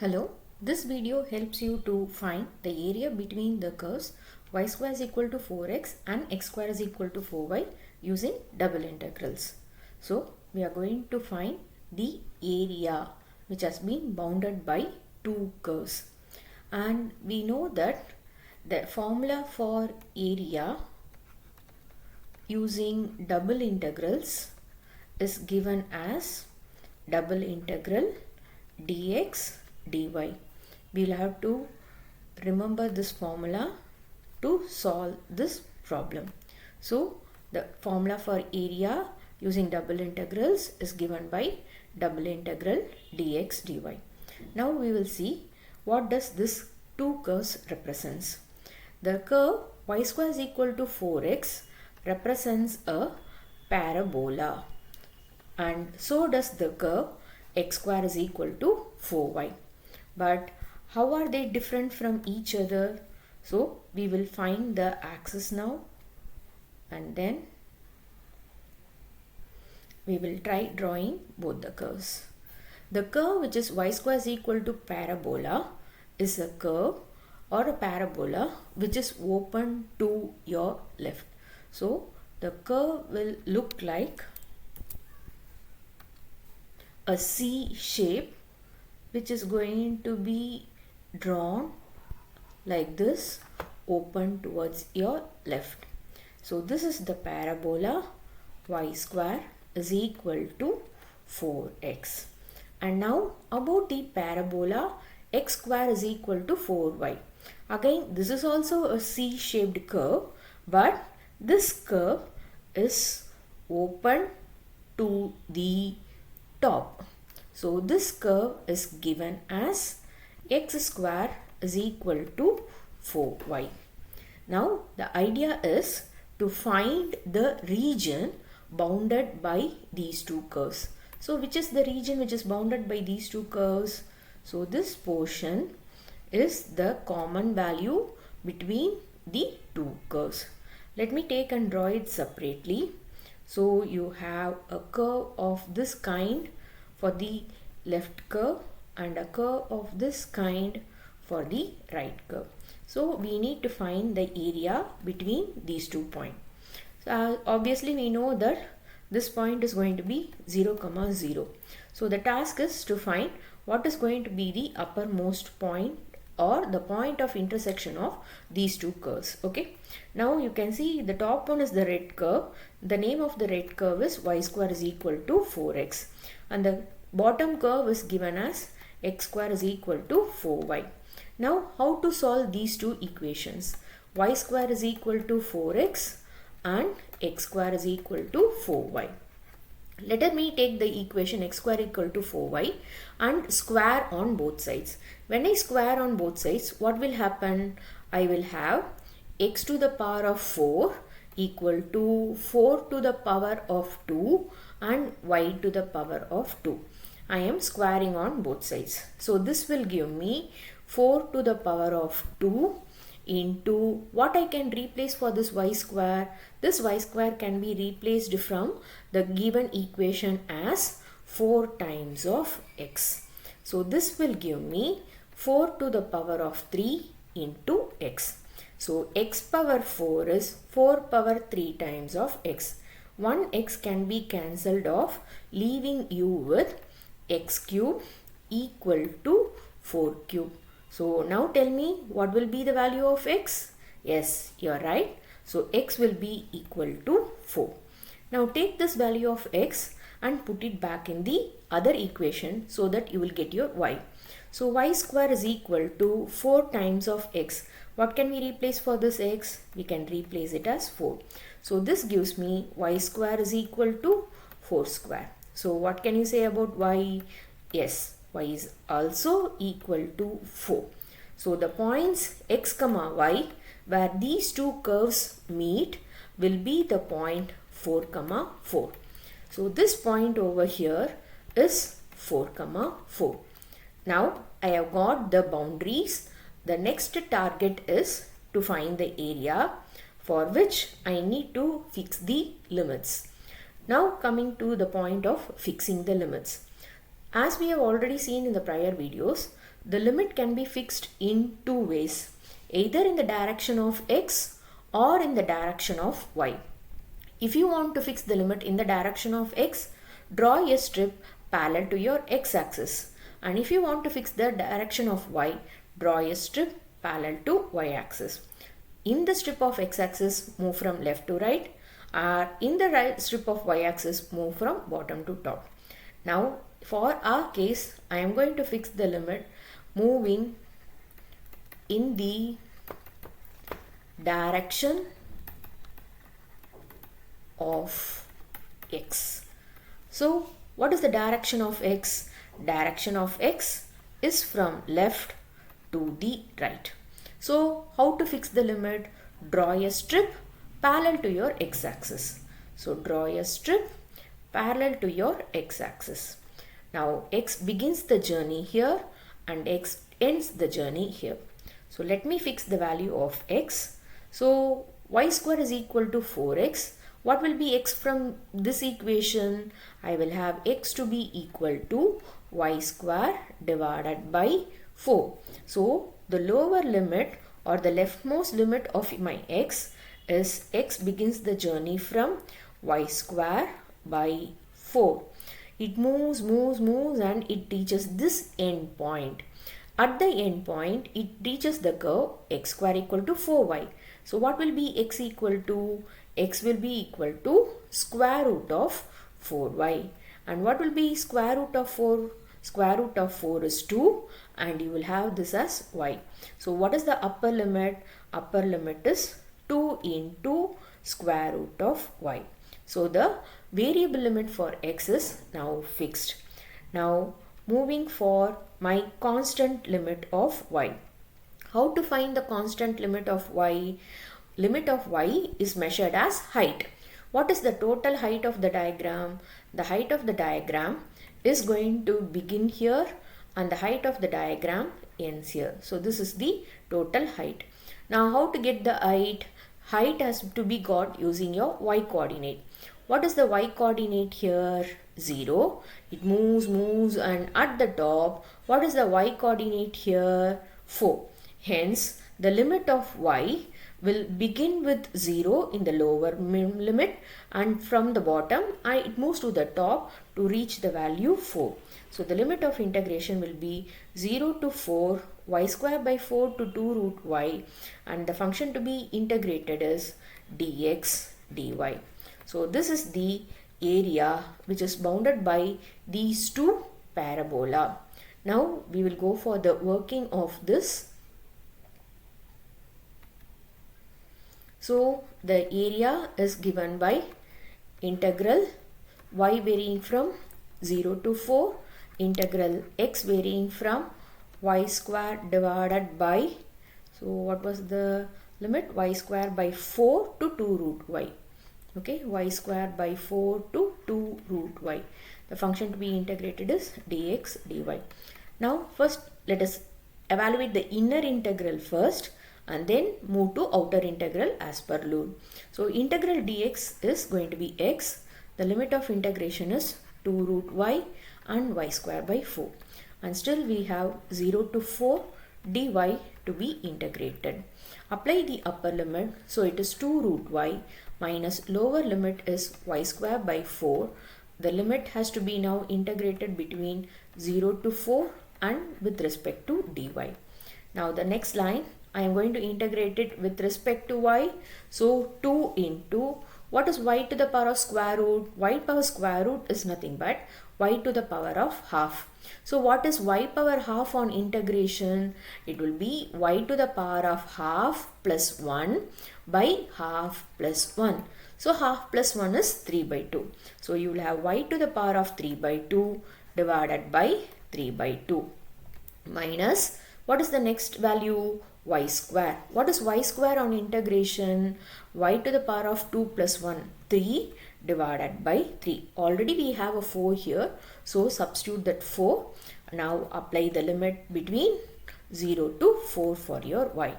Hello, this video helps you to find the area between the curves y square is equal to 4x and x square is equal to 4y using double integrals. So, we are going to find the area which has been bounded by two curves. And we know that the formula for area using double integrals is given as double integral dx dy. We will have to remember this formula to solve this problem. So the formula for area using double integrals is given by double integral dx dy. Now we will see what does this two curves represents. The curve y square is equal to 4x represents a parabola, and so does the curve x square is equal to 4y. But how are they different from each other? So we will find the axis now, and then we will try drawing both the curves. The curve which is y square is equal to parabola is a curve or a parabola which is open to your left. So the curve will look like a C shape which is going to be drawn like this, open towards your left. So this is the parabola y square is equal to 4x. And now about the parabola x square is equal to 4y. Again, this is also a C-shaped curve, but this curve is open to the top. So this curve is given as x square is equal to 4y. Now the idea is to find the region bounded by these two curves. So which is the region which is bounded by these two curves? So this portion is the common value between the two curves. Let me take and draw it separately. So you have a curve of this kind for the left curve and a curve of this kind for the right curve. So we need to find the area between these 2 points. So obviously we know that this point is going to be 0, 0. So the task is to find what is going to be the uppermost point or the point of intersection of these two curves. Okay, now you can see the top one is the red curve. The name of the red curve is y square is equal to 4x, and the bottom curve is given as x square is equal to 4y. Now how to solve these two equations? Y square is equal to 4x and x square is equal to 4y. Let me take the equation x square equal to 4y and square on both sides. When I square on both sides, what will happen? I will have x to the power of 4 equal to 4 to the power of 2 and y to the power of 2. I am squaring on both sides. So this will give me 4 to the power of 2 into what I can replace for this y square. This y square can be replaced from the given equation as 4 times of x. So this will give me 4 to the power of 3 into x. So x power 4 is 4 power 3 times of x. One x can be cancelled off, leaving you with x cube equal to 4 cube. So now tell me what will be the value of x? Yes, you are right. So x will be equal to 4. Now take this value of x and put it back in the other equation so that you will get your y. So y square is equal to 4 times of x. What can we replace for this x? We can replace it as 4. So this gives me y square is equal to 4 square. So what can you say about y? Yes, y is also equal to 4. So the points x comma y where these two curves meet will be the point 4 comma 4. So this point over here is 4 comma 4. Now I have got the boundaries. The next target is to find the area, for which I need to fix the limits. Now coming to the point of fixing the limits. As we have already seen in the prior videos, the limit can be fixed in two ways, either in the direction of x or in the direction of y. If you want to fix the limit in the direction of x, draw a strip parallel to your x-axis. And if you want to fix the direction of y, draw a strip parallel to y-axis. In the strip of x-axis, move from left to right, or in the right strip of y-axis, move from bottom to top. Now, for our case, I am going to fix the limit moving in the direction of x. So, what is the direction of x? Direction of x is from left to the right. So, how to fix the limit? Draw a strip parallel to your x-axis. So, draw a strip parallel to your x-axis. Now, x begins the journey here and x ends the journey here. So, let me fix the value of x. So, y square is equal to 4x. What will be x from this equation? I will have x to be equal to y square divided by 4. So, the lower limit or the leftmost limit of my x is x begins the journey from y square by 4. It moves and it reaches this end point. At the end point, it reaches the curve x square equal to 4y. So, what will be x equal to? X will be equal to square root of 4y. And what will be square root of 4? Square root of 4 is 2 and you will have this as y. So, what is the upper limit? Upper limit is 2 into square root of y. So, the variable limit for x is now fixed. Now, moving for my constant limit of y. How to find the constant limit of y? Limit of y is measured as height. What is the total height of the diagram? The height of the diagram is going to begin here and the height of the diagram ends here. So, this is the total height. Now, how to get the height? Height has to be got using your y coordinate. What is the y coordinate here? 0. It moves and at the top, what is the y coordinate here? 4. Hence, the limit of y will begin with 0 in the lower limit and from the bottom it moves to the top to reach the value 4. So, the limit of integration will be 0 to 4 y square by 4 to 2 root y and the function to be integrated is dx dy. So, this is the area which is bounded by these two parabola. Now, we will go for the working of this. So, the area is given by integral y varying from 0 to 4, integral x varying from y square divided by, so what was the limit? Y square by 4 to 2 root y. Okay, y square by 4 to 2 root y. The function to be integrated is dx dy. Now, first let us evaluate the inner integral first and then move to outer integral as per rule. So, integral dx is going to be x. The limit of integration is 2 root y and y square by 4. And still we have 0 to 4 dy to be integrated. Apply the upper limit. So, it is 2 root y minus lower limit is y square by 4. The limit has to be now integrated between 0 to 4 and with respect to dy. Now, the next line, I am going to integrate it with respect to y. So, 2 into, what is y to the power of square root? Y power square root is nothing but y to the power of half. So, what is y power half on integration? It will be y to the power of half plus 1 by half plus 1. So, half plus 1 is 3 by 2. So, you will have y to the power of 3 by 2 divided by 3 by 2 minus, what is the next value? Y square. What is y square on integration? Y to the power of 2 plus 1, 3 divided by 3. Already we have a 4 here. So, substitute that 4. Now, apply the limit between 0 to 4 for your y.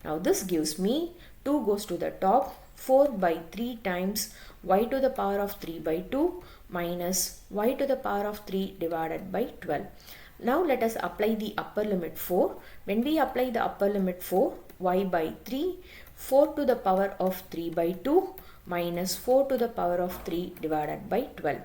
Now, this gives me 2 goes to the top, 4 by 3 times y to the power of 3 by 2 minus y to the power of 3 divided by 12. Now let us apply the upper limit 4. When we apply the upper limit 4, y by 3, 4 to the power of 3 by 2 minus 4 to the power of 3 divided by 12.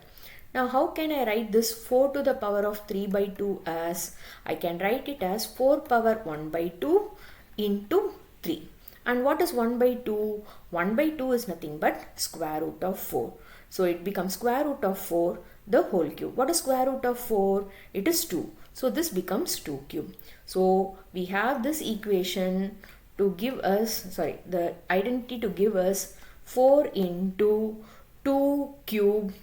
Now how can I write this 4 to the power of 3 by 2 as? I can write it as 4 power 1 by 2 into 3. And what is 1 by 2? 1 by 2 is nothing but square root of 4. So it becomes square root of 4 the whole cube. What is square root of 4? It is 2. So this becomes 2 cube. So we have this equation to give us, the identity to give us 4 into 2 cube,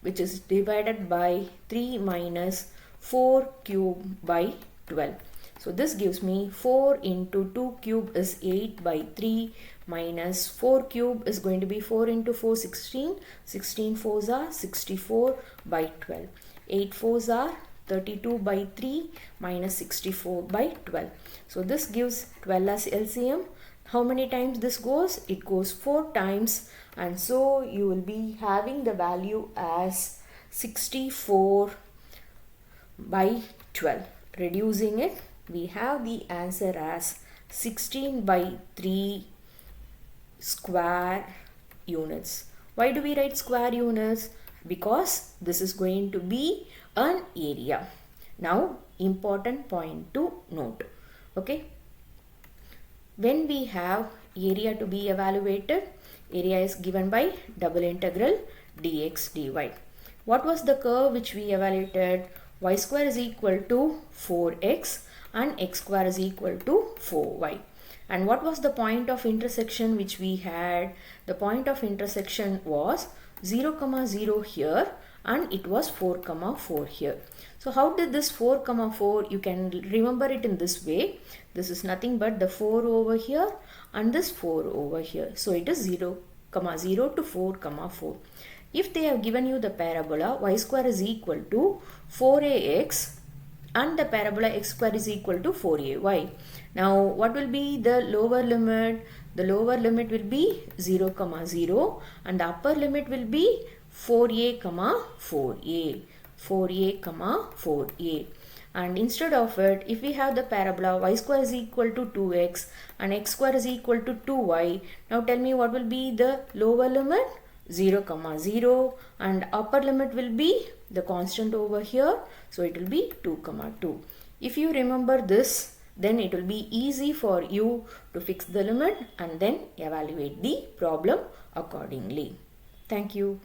which is divided by 3 minus 4 cube by 12. So this gives me 4 into 2 cube is 8 by 3 minus 4 cube is going to be 4 into 4, 16. 16 4s are 64 by 12. 8 4s are 32 by 3 minus 64 by 12. So this gives 12 as LCM. How many times this goes? It goes 4 times, and so you will be having the value as 64 by 12. Reducing it, we have the answer as 16 by 3 square units. Why do we write square units? Because this is going to be an area. Now, important point to note. Okay. When we have area to be evaluated, area is given by double integral dx dy. What was the curve which we evaluated? Y square is equal to 4x and x square is equal to 4y. And what was the point of intersection which we had? The point of intersection was 0, 0 here, and it was 4, 4 here. So how did this 4, 4? You can remember it in this way. This is nothing but the 4 over here and this 4 over here. So it is 0, 0 to 4, 4. If they have given you the parabola y square is equal to 4ax and the parabola x square is equal to 4ay. Now what will be the lower limit? The lower limit will be 0, 0, and the upper limit will be 4a, 4a. 4a, 4a. And instead of it, if we have the parabola y square is equal to 2x and x square is equal to 2y, now tell me what will be the lower limit? 0, 0, and upper limit will be the constant over here, so it will be 2, 2. If you remember this, then it will be easy for you to fix the limit and then evaluate the problem accordingly. Thank you.